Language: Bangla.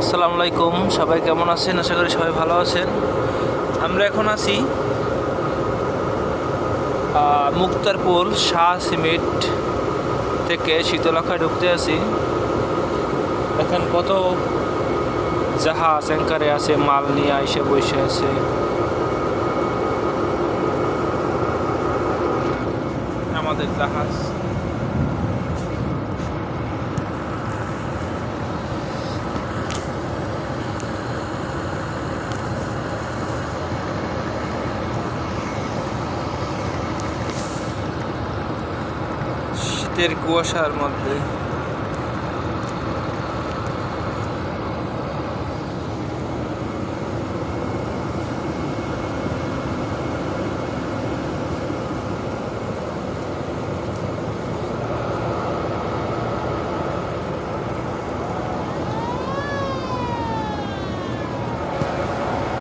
আসসালামু আলাইকুম, সবাই কেমন আছেন? আশা করি সবাই ভালো আছেন। আমরা এখন আছি মুক্তারপুর শাহ সিমেন্ট থেকে শীতলক্ষায় ঢুকতে আছি। এখন কত জাহাজ অ্যাঙ্কারে আছে, মাল নিয়ে এসে বসে আছে। আমাদের জাহাজ শীতের কুয়াশার মধ্যে